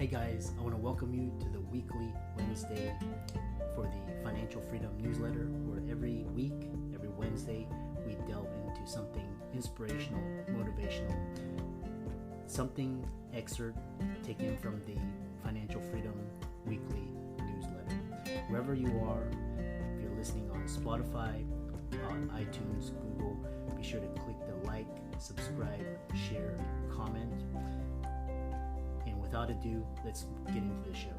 Hey guys, I want to welcome you to the weekly Wednesday for the Financial Freedom newsletter, where every week, every Wednesday, we delve into something inspirational, motivational, something excerpt taken from the Financial Freedom weekly newsletter. Wherever you are, if you're listening on Spotify, on iTunes, Google, be sure to click the like, subscribe, share, comment. And without ado, let's get into the show.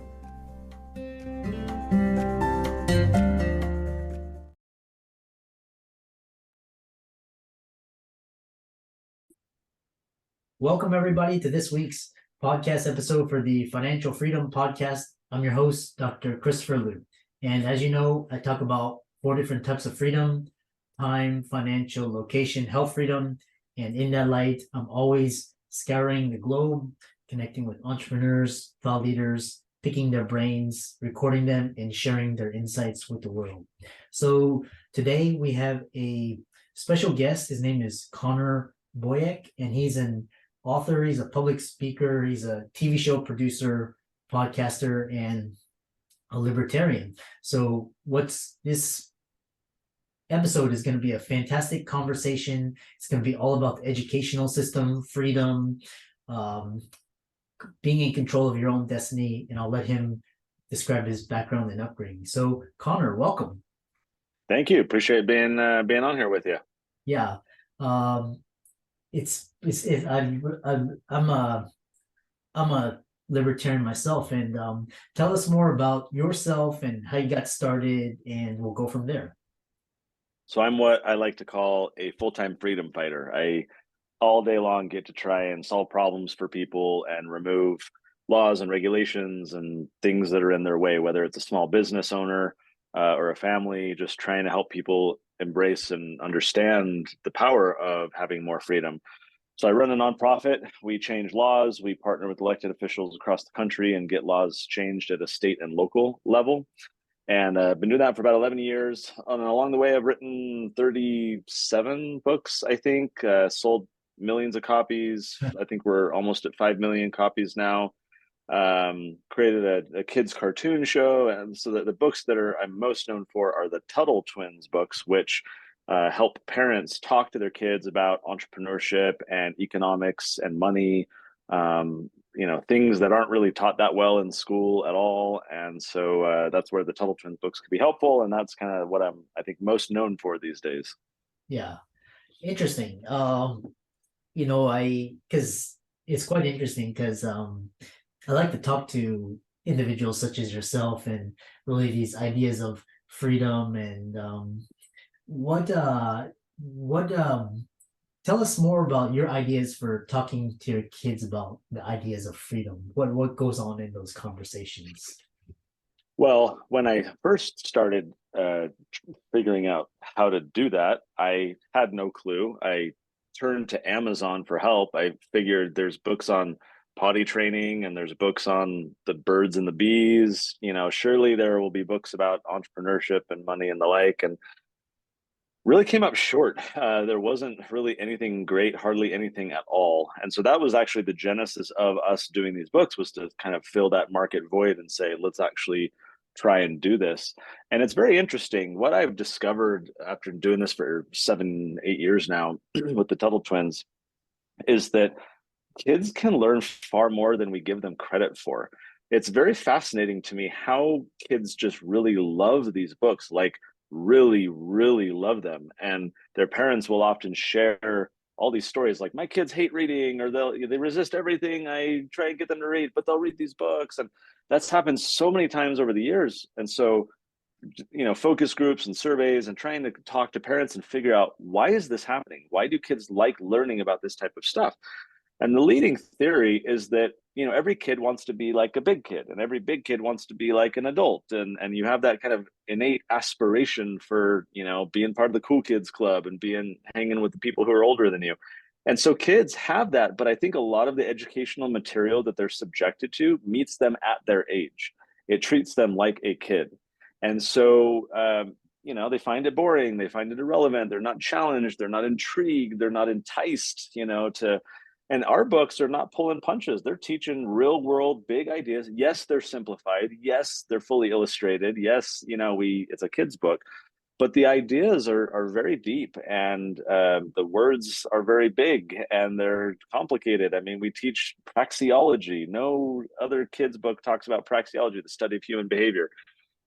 Welcome everybody to this week's podcast episode for the Financial Freedom Podcast. I'm your host, Dr. Christopher Liu. And as you know, I talk about 4 different types of freedom: time, financial, location, health freedom. And in that light, I'm always scouring the globe, connecting with entrepreneurs, thought leaders, picking their brains, recording them, and sharing their insights with the world. So today we have a special guest. His name is Connor Boyack, and he's an author, he's a public speaker, he's a TV show producer, podcaster, and a libertarian. So what's this episode is going to be a fantastic conversation. It's going to be all about the educational system, freedom, being in control of your own destiny, and I'll let him describe his background and upbringing. So Connor, welcome. Thank you. Appreciate being on here with you. Yeah. I'm a libertarian myself, and tell us more about yourself and how you got started, and we'll go from there. So I'm what I like to call a full-time freedom fighter. I all day long get to try and solve problems for people and remove laws and regulations and things that are in their way, whether it's a small business owner or a family, just trying to help people embrace and understand the power of having more freedom. So I run a nonprofit. We change laws. We partner with elected officials across the country and get laws changed at a state and local level. And I've been doing that for about 11 years. And along the way, I've written 37 books, I think, sold millions of copies. I think we're almost at 5 million copies now. Created a kids cartoon show. And so the books that I'm most known for are the Tuttle Twins books, which help parents talk to their kids about entrepreneurship and economics and money, things that aren't really taught that well in school at all. And so that's where the Tuttle Twins books could be helpful. And that's kind of what I think most known for these days. Yeah. Interesting. Because it's quite interesting because I like to talk to individuals such as yourself and really these ideas of freedom and tell us more about your ideas for talking to your kids about the ideas of freedom. What goes on in those conversations? Well, when I first started figuring out how to do that, I had no clue. I turned to Amazon for help. I figured there's books on potty training and there's books on the birds and the bees. Surely there will be books about entrepreneurship and money and the like. And really came up short. There wasn't really anything great, hardly anything at all. And so that was actually the genesis of us doing these books, was to kind of fill that market void and say, let's actually try and do this. And it's very interesting. What I've discovered after doing this for 7, 8 years now with the Tuttle Twins is that kids can learn far more than we give them credit for. It's very fascinating to me how kids just really love these books, like really, really love them. And their parents will often share all these stories like, my kids hate reading, or they resist everything I try and get them to read, but they'll read these books. And that's happened so many times over the years. And so, focus groups and surveys and trying to talk to parents and figure out, why is this happening? Why do kids like learning about this type of stuff? And the leading theory is that, every kid wants to be like a big kid, and every big kid wants to be like an adult. And you have that kind of innate aspiration for, being part of the cool kids club and hanging with the people who are older than you. And so kids have that, but I think a lot of the educational material that they're subjected to meets them at their age. It treats them like a kid. And so, they find it boring. They find it irrelevant. They're not challenged. They're not intrigued. They're not enticed, to And our books are not pulling punches. They're teaching real world big ideas. Yes, they're simplified. Yes, they're fully illustrated. Yes, it's a kid's book, but the ideas are very deep, and the words are very big and they're complicated. I mean, we teach praxeology. No other kid's book talks about praxeology, the study of human behavior,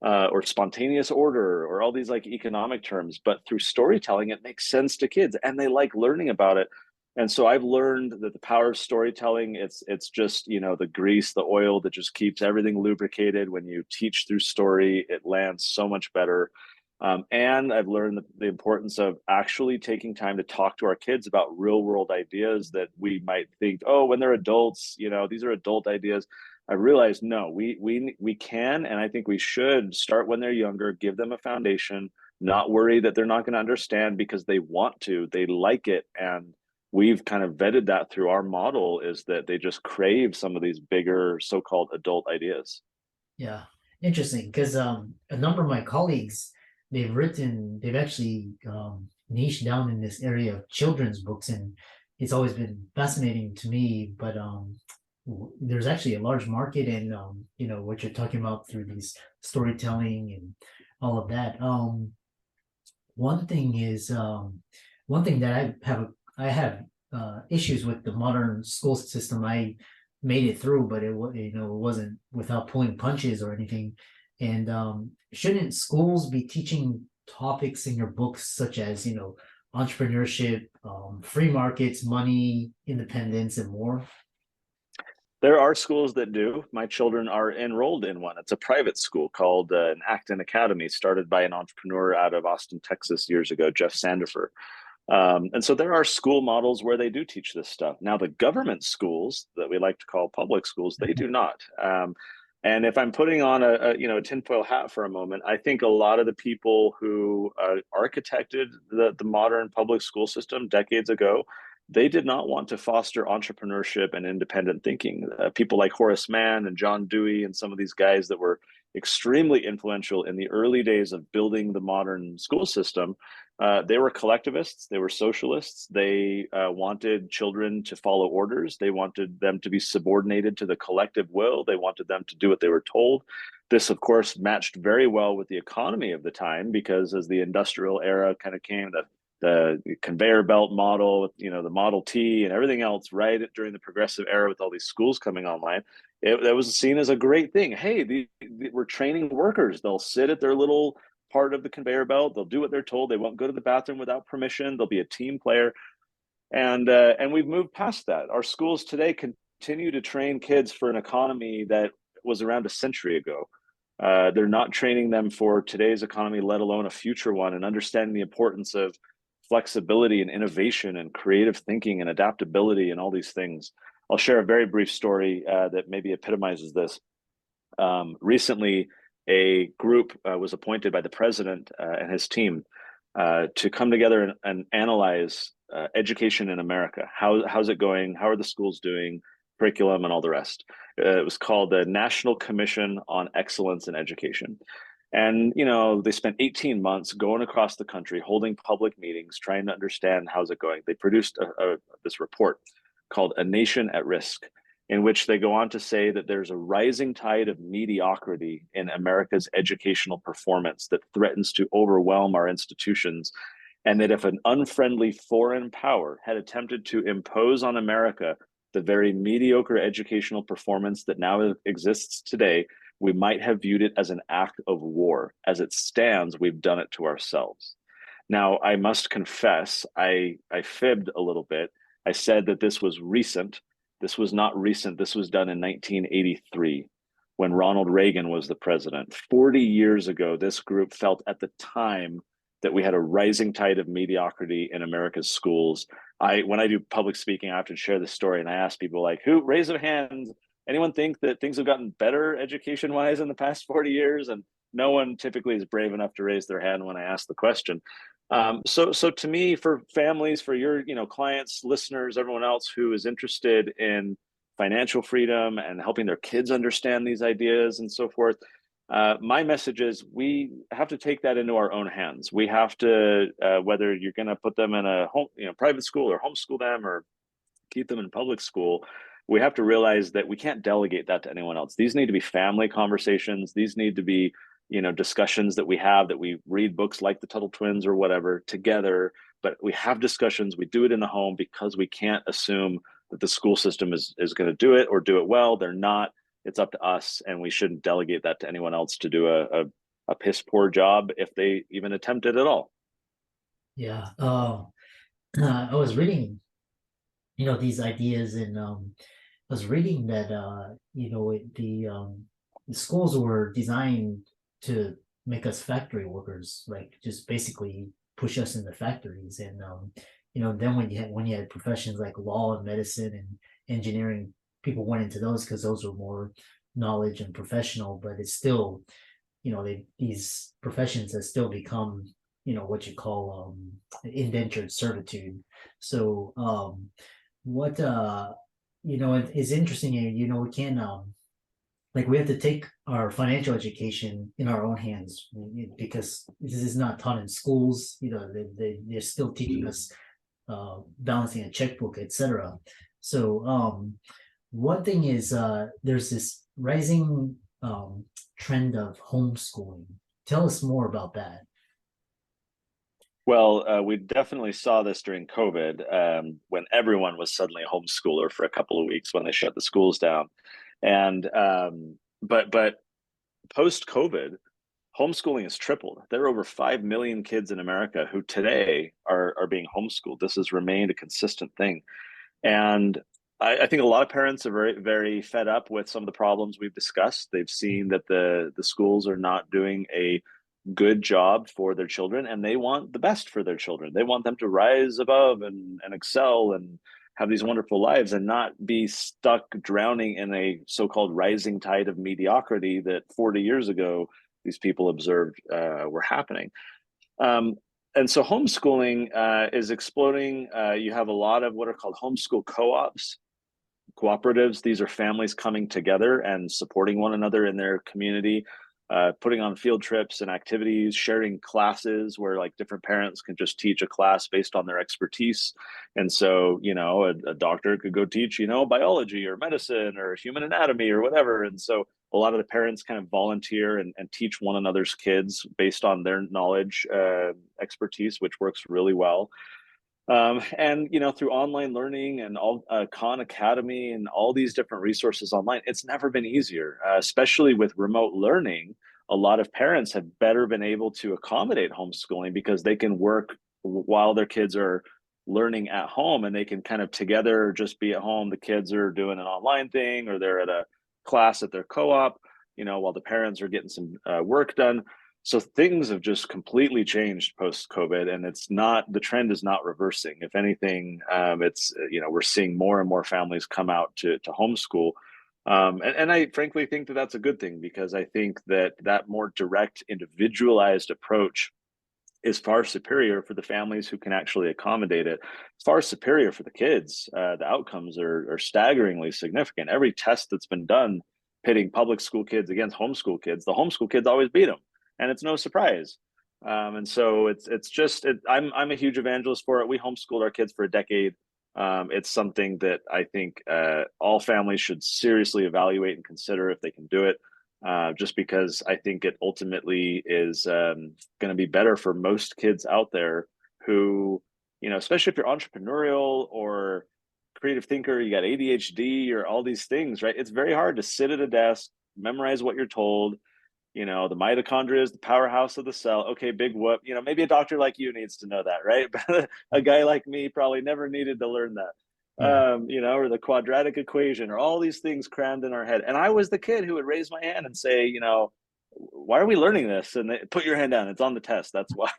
or spontaneous order, or all these like economic terms. But through storytelling, it makes sense to kids, and they like learning about it. And so I've learned that the power of storytelling, it's just, the grease, the oil that just keeps everything lubricated. When you teach through story, it lands so much better. And I've learned the importance of actually taking time to talk to our kids about real world ideas that we might think, oh, when they're adults, these are adult ideas. I realized, no, we can, and I think we should start when they're younger, give them a foundation, not worry that they're not going to understand, because they want to, they like it. And we've kind of vetted that through our model, is that they just crave some of these bigger so-called adult ideas. Yeah, interesting. Because a number of my colleagues, they've actually niched down in this area of children's books, and it's always been fascinating to me. But there's actually a large market, and what you're talking about through these storytelling and all of that. One thing is one thing that I have issues with the modern school system. I made it through, but it wasn't without pulling punches or anything. And shouldn't schools be teaching topics in your books such as entrepreneurship, free markets, money, independence, and more? There are schools that do. My children are enrolled in one. It's a private school called an Acton Academy, started by an entrepreneur out of Austin, Texas years ago, Jeff Sandifer. And so there are school models where they do teach this stuff. Now, the government schools that we like to call public schools, they do not. And if I'm putting on a tinfoil hat for a moment, I think a lot of the people who architected the modern public school system decades ago, they did not want to foster entrepreneurship and independent thinking. People like Horace Mann and John Dewey and some of these guys that were extremely influential in the early days of building the modern school system, they were collectivists, they were socialists, they wanted children to follow orders, they wanted them to be subordinated to the collective will, they wanted them to do what they were told. This, of course, matched very well with the economy of the time, because as the industrial era kind of came, the conveyor belt model, the Model T and everything else, right during the progressive era with all these schools coming online, that was seen as a great thing. Hey, we're training workers. They'll sit at their little part of the conveyor belt. They'll do what they're told. They won't go to the bathroom without permission. They'll be a team player. And we've moved past that. Our schools today continue to train kids for an economy that was around a century ago. They're not training them for today's economy, let alone a future one, and understanding the importance of flexibility and innovation and creative thinking and adaptability and all these things. I'll share a very brief story that maybe epitomizes this. Recently, a group was appointed by the president and his team to come together and analyze education in America. How's it going? How are the schools doing? Curriculum and all the rest. It was called the National Commission on Excellence in Education. And, they spent 18 months going across the country, holding public meetings, trying to understand how's it going. They produced this report called A Nation at Risk, in which they go on to say that there's a rising tide of mediocrity in America's educational performance that threatens to overwhelm our institutions. And that if an unfriendly foreign power had attempted to impose on America the very mediocre educational performance that now exists today, we might have viewed it as an act of war. As it stands, we've done it to ourselves. Now, I must confess, I fibbed a little bit. I said that this was recent. This was not recent. This was done in 1983 when Ronald Reagan was the president. 40 years ago, this group felt at the time that we had a rising tide of mediocrity in America's schools. When I do public speaking, I often share this story, and I ask people like, who raise their hands? Anyone think that things have gotten better education-wise in the past 40 years? And no one typically is brave enough to raise their hand when I ask the question. So to me, for families, for your clients, listeners, everyone else who is interested in financial freedom and helping their kids understand these ideas and so forth, my message is we have to take that into our own hands. We have to, whether you're going to put them in a home, private school, or homeschool them, or keep them in public school, we have to realize that we can't delegate that to anyone else. These need to be family conversations. These need to be, discussions that we have, that we read books like the Tuttle Twins or whatever together, but we have discussions. We do it in the home because we can't assume that the school system is going to do it or do it well. They're not. It's up to us, and we shouldn't delegate that to anyone else to do a piss poor job if they even attempt it at all. Yeah. I was reading, these ideas, and I was reading that the schools were designed to make us factory workers, like just basically push us in the factories. And then when you had professions like law and medicine and engineering, people went into those because those were more knowledge and professional. But it's still, these professions have still become, what you call indentured servitude. So what is interesting, we can we have to take our financial education in our own hands, because this is not taught in schools. They're still teaching us balancing a checkbook, etc. So one thing is, there's this rising trend of homeschooling. Tell us more about that. Well, we definitely saw this during COVID, when everyone was suddenly a homeschooler for a couple of weeks when they shut the schools down. And but post COVID, homeschooling has tripled. There are over 5 million kids in America who today are being homeschooled. This has remained a consistent thing. And I think a lot of parents are very, very fed up with some of the problems we've discussed. They've seen that the schools are not doing a good job for their children, and they want the best for their children. They want them to rise above and excel and have these wonderful lives, and not be stuck drowning in a so-called rising tide of mediocrity that 40 years ago these people observed were happening. And so homeschooling is exploding. You have a lot of what are called homeschool co-ops, cooperatives. These are families coming together and supporting one another in their community, putting on field trips and activities, sharing classes where like different parents can just teach a class based on their expertise. And so, a doctor could go teach, biology or medicine or human anatomy or whatever. And so a lot of the parents kind of volunteer and teach one another's kids based on their knowledge, expertise, which works really well. And through online learning and all Khan Academy and all these different resources online, it's never been easier, especially with remote learning. A lot of parents have better been able to accommodate homeschooling because they can work while their kids are learning at home, and they can kind of together just be at home. The kids are doing an online thing, or they're at a class at their co-op, while the parents are getting some work done. So things have just completely changed post COVID, and the trend is not reversing. If anything, it's, we're seeing more and more families come out to homeschool. And I frankly think that that's a good thing, because I think that more direct, individualized approach is far superior for the families who can actually accommodate it. It's far superior for the kids. The outcomes are staggeringly significant. Every test that's been done pitting public school kids against homeschool kids, the homeschool kids always beat them. And it's no surprise. And so I'm a huge evangelist for it. We homeschooled our kids for a decade. It's something that I think all families should seriously evaluate and consider if they can do it, just because I think it ultimately is going to be better for most kids out there who, especially if you're entrepreneurial or creative thinker, you got ADHD or all these things, right? It's very hard to sit at a desk, memorize what you're told. The mitochondria is the powerhouse of the cell. Okay, big whoop. Maybe a doctor like you needs to know that, right? But a guy like me probably never needed to learn that. Yeah. Or the quadratic equation, or all these things crammed in our head. And I was the kid who would raise my hand and say, why are we learning this? And they put your hand down. It's on the test. That's why.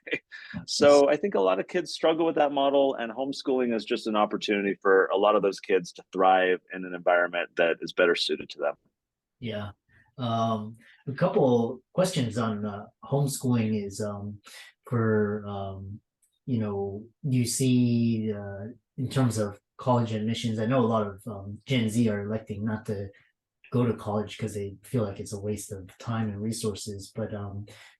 So I think a lot of kids struggle with that model, and homeschooling is just an opportunity for a lot of those kids to thrive in an environment that is better suited to them. Yeah. A couple questions on homeschooling is for you see in terms of college admissions. I know a lot of Gen Z are electing not to go to college because they feel like it's a waste of time and resources. But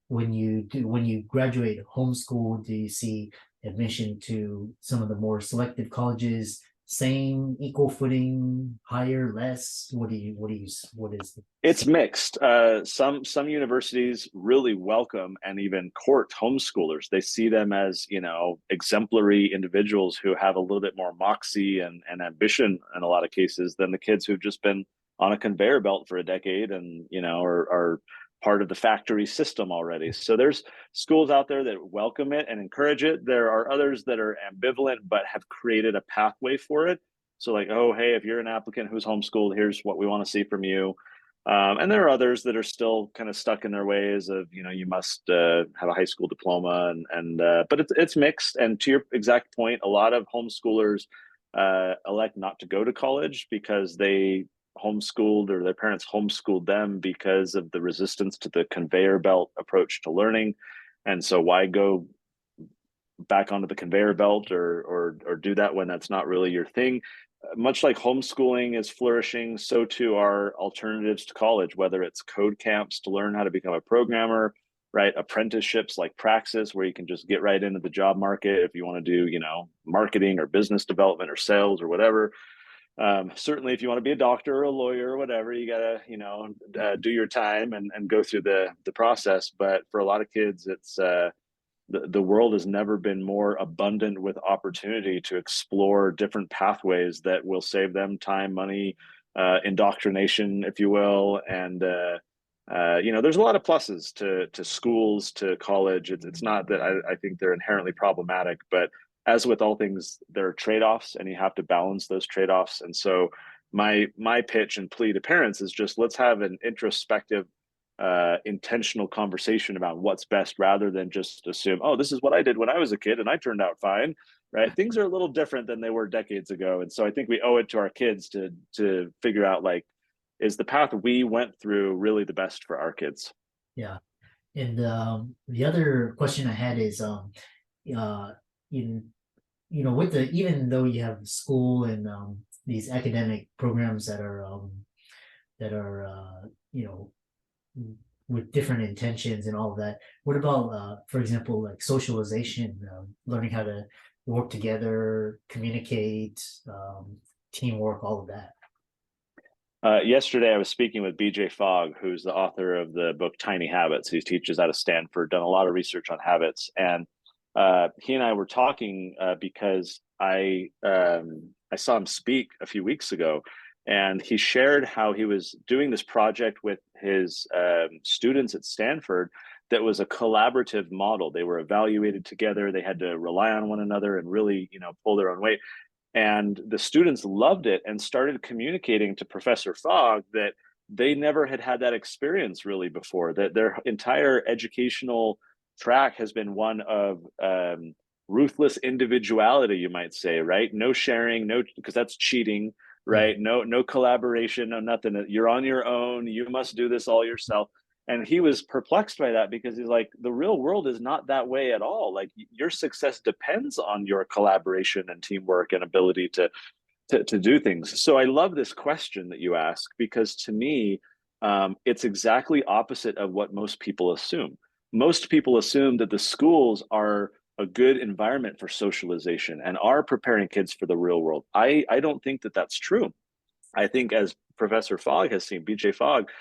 when you graduate homeschool, do you see admission to some of the more selective colleges, same, equal footing, higher, less? What is the It's mixed. Some universities really welcome and even court homeschoolers. They see them as, exemplary individuals who have a little bit more moxie and ambition in a lot of cases than the kids who've just been on a conveyor belt for a decade and, are part of the factory system already. So there's schools out there that welcome it and encourage it. There are others that are ambivalent but have created a pathway for it. So like, oh, hey, if you're an applicant who's homeschooled, here's what we want to see from you. And there are others that are still kind of stuck in their ways of, you must have a high school diploma, but it's mixed. And to your exact point, a lot of homeschoolers elect not to go to college because they homeschooled or their parents homeschooled them because of the resistance to the conveyor belt approach to learning. And so why go back onto the conveyor belt or do that when that's not really your thing? Much like homeschooling is flourishing, so too are alternatives to college, whether it's code camps to learn how to become a programmer, right? Apprenticeships like Praxis, where you can just get right into the job market if you want to do, marketing or business development or sales or whatever. Certainly, if you want to be a doctor or a lawyer or whatever, you gotta, do your time and go through the process. But for a lot of kids, it's the world has never been more abundant with opportunity to explore different pathways that will save them time, money, indoctrination, if you will. And there's a lot of pluses to schools, to college. It's not that I think they're inherently problematic, but as with all things, there are trade-offs, and you have to balance those trade-offs. And so my pitch and plea to parents is just let's have an introspective intentional conversation about what's best rather than just assume, oh, this is what I did when I was a kid and I turned out fine, right? Things are a little different than they were decades ago. And so I think we owe it to our kids to figure out, like, is the path we went through really the best for our kids? Yeah. And the other question I had is in with the even though you have school and these academic programs that are with different intentions and all of that, what about for example, like socialization, learning how to work together, communicate, teamwork, all of that? Yesterday, I was speaking with BJ Fogg, who's the author of the book Tiny Habits. He teaches out of Stanford, done a lot of research on habits. And he and I were talking because I saw him speak a few weeks ago, and he shared how he was doing this project with his students at Stanford that was a collaborative model. They were evaluated together. They had to rely on one another and really, pull their own weight. And the students loved it and started communicating to Professor Fogg that they never had that experience really before, that their entire educational track has been one of ruthless individuality, you might say, right? No sharing, because that's cheating, right? No collaboration, no nothing. You're on your own. You must do this all yourself. And he was perplexed by that because he's like, the real world is not that way at all. Like, your success depends on your collaboration and teamwork and ability to do things. So I love this question that you ask, because to me, it's exactly opposite of what most people assume. Most people assume that the schools are a good environment for socialization and are preparing kids for the real world. I don't think that that's true. I think, as Professor Fogg has seen, BJ Fogg,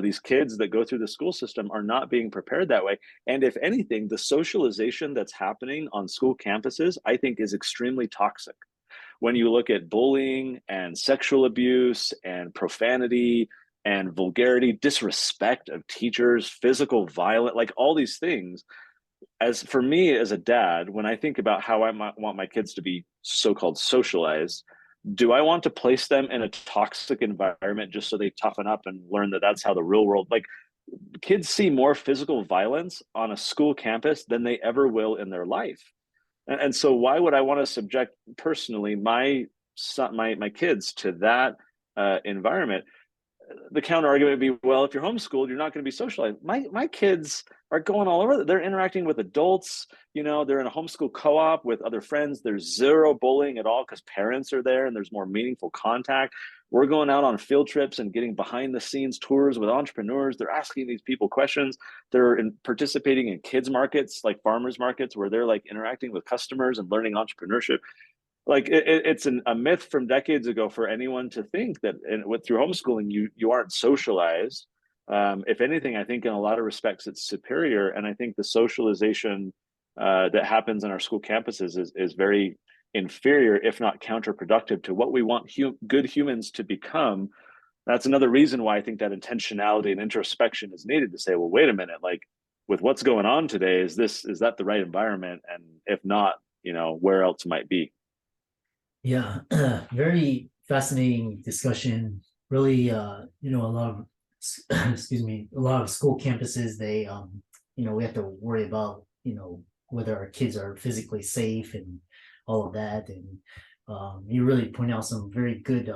these kids that go through the school system are not being prepared that way. And if anything, the socialization that's happening on school campuses, I think, is extremely toxic. When you look at bullying and sexual abuse and profanity and vulgarity, disrespect of teachers, physical violence, like all these things, as for me as a dad, when I think about how I might want my kids to be so-called socialized, do I want to place them in a toxic environment just so they toughen up and learn that that's how the real world, like, kids see more physical violence on a school campus than they ever will in their life. And so why would I want to subject personally my kids to that environment? The counter argument would be, well, if you're homeschooled, you're not going to be socialized. My kids are going all over. They're interacting with adults. They're in a homeschool co-op with other friends. There's zero bullying at all because parents are there and there's more meaningful contact. We're going out on field trips and getting behind the scenes tours with entrepreneurs. They're asking these people questions. They're participating in kids markets, like farmers markets, where they're like interacting with customers and learning entrepreneurship. like it's a myth from decades ago for anyone to think that through homeschooling you aren't socialized. If anything, I think in a lot of respects it's superior, and I think the socialization that happens in our school campuses is very inferior, if not counterproductive, to what we want good humans to become. That's another reason why I think that intentionality and introspection is needed to say, well, wait a minute, like with what's going on today, is that the right environment? And if not, where else might be? Yeah, very fascinating discussion. Really, a lot of excuse me, a lot of school campuses, they we have to worry about, whether our kids are physically safe and all of that. And you really point out some very good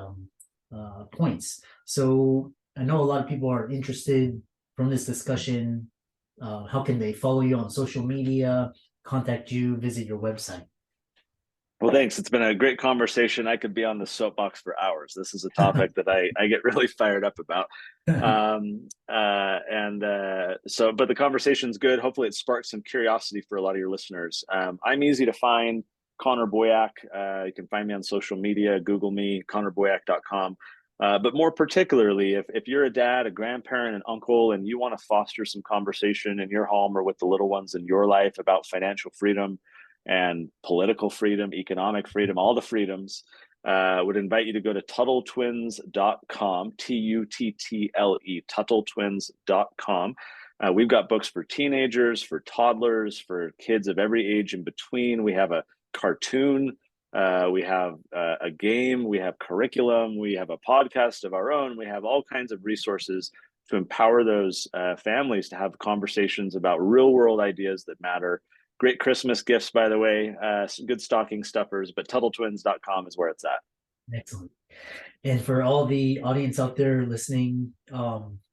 points. So I know a lot of people are interested from this discussion. How can they follow you on social media, contact you, visit your website? Well, thanks. It's been a great conversation. I could be on the soapbox for hours. This is a topic that I get really fired up about. But the conversation's good. Hopefully it sparks some curiosity for a lot of your listeners. I'm easy to find, Connor Boyack. You can find me on social media, Google me, connorboyack.com. But more particularly, if you're a dad, a grandparent, an uncle, and you want to foster some conversation in your home or with the little ones in your life about financial freedom and political freedom, economic freedom, all the freedoms, would invite you to go to TuttleTwins.com, Tuttle, TuttleTwins.com. We've got books for teenagers, for toddlers, for kids of every age in between. We have a cartoon, we have a game, we have curriculum, we have a podcast of our own. We have all kinds of resources to empower those families to have conversations about real world ideas that matter. Great Christmas gifts, by the way, some good stocking stuffers, but TuttleTwins.com is where it's at. Excellent. And for all the audience out there listening,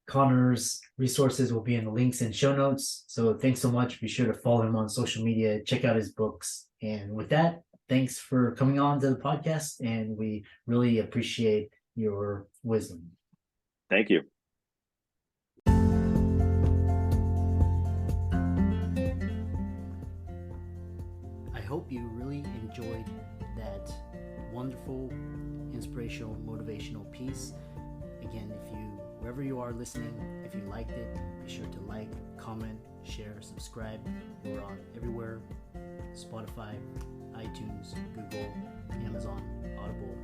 Connor's resources will be in the links and show notes. So thanks so much. Be sure to follow him on social media, check out his books. And with that, thanks for coming on to the podcast. And we really appreciate your wisdom. Thank you. I hope you really enjoyed that wonderful, inspirational, motivational piece. Again, wherever you are listening, if you liked it, be sure to like, comment, share, subscribe. We're on everywhere: Spotify, iTunes, Google, Amazon, Audible.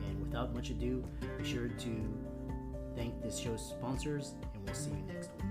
And without much ado, be sure to thank this show's sponsors, and we'll see you next week.